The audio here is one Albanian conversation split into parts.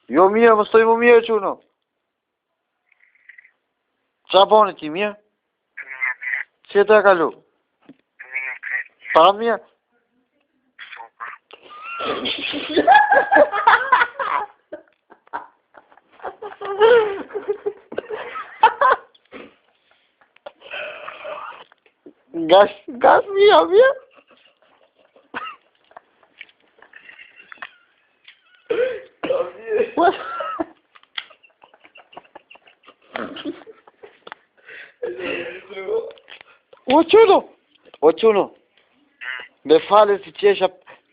Jo mirë, më stoj më mirë quno. Qa boni ti, mirë? Si e të e kalu? Pa mirë? Gas mirë? O quno, me fale si qesha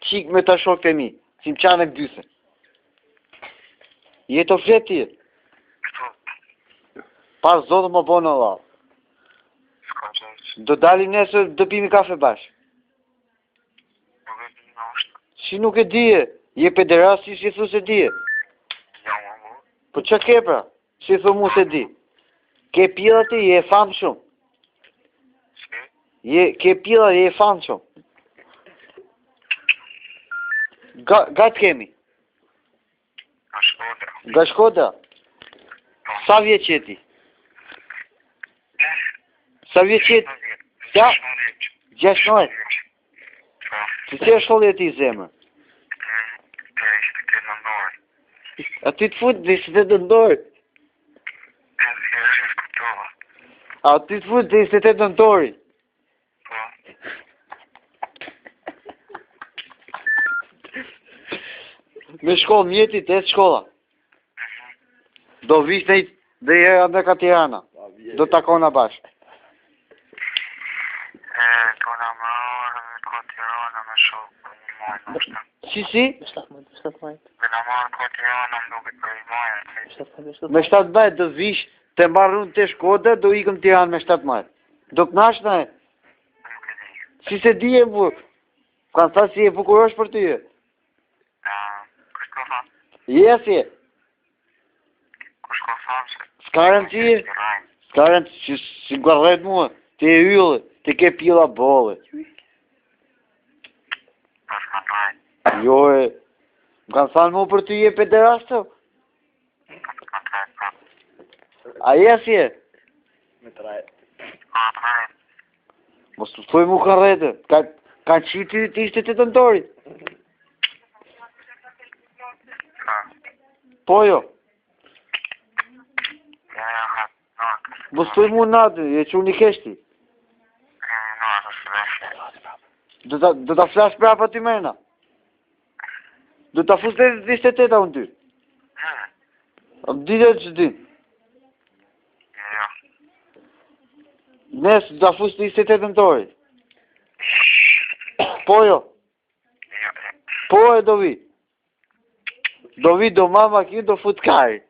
qik me ta shok të mi, si më qanë e këdyse. Je të flet ti? Pas zotë më bonë Allah. Do dali nesër, do pimi kafe bash. Si nuk e dije? Je pederast si thu se dije? Po që ke pra? Si thu mu se di? Ke pila ti, je e famë shumë. Ke pila, je e famë shumë. Gatë kemi? Nga Shkoda? Sa vjeç je ti? Sa vjeç je ti? Sa? 16. Të që shkollë je ti zemër? A ti të fut dhe ishte të ndorë? A ti të fut dhe ishte të nëntori? Me shkollë mjetit, e shkolla? Do vish dhe jera dhe ka Tirana? Do takona bashkë? Tona më orë, ka Tirana me shokë, një majnë është. Si? Dhe në marë ka Tirana më duke për i majnë. Me 7 majtë do vish të mbarrun të Shkoda, do ikëm Tiranë me 7 majtë. Do kënash në e? Si se di e bu? Kanë tha si e bukurosh për ty e? Kushko thamë? Jesi e? Kushko thamë se? S'ka rëndësi? S'ka rëndësi, si gërret mua, ti e yllë, ti ke pila bolle. Pas ka trajtë. Jo e, më kanë thanë mu për ty e pederasto? Pas ka trajtë, pra. A jesi e? Me trajtë. Ka trajtë. Mos të thuj mu kërrete, kanë qitë ti ishte të nëntori? Po jo. Ja, natë. Mos të thuj mu natë, e që unë i keshti. Natë, së veshë. Do ta flash prapa ty mërna? Do ta fus të 28 unë ty? Më dite që din? Jo. Nesë do ta fus të 28 nëntori? Po jo? Jo. Po e do vi? Do vi do mama ki do fut kari?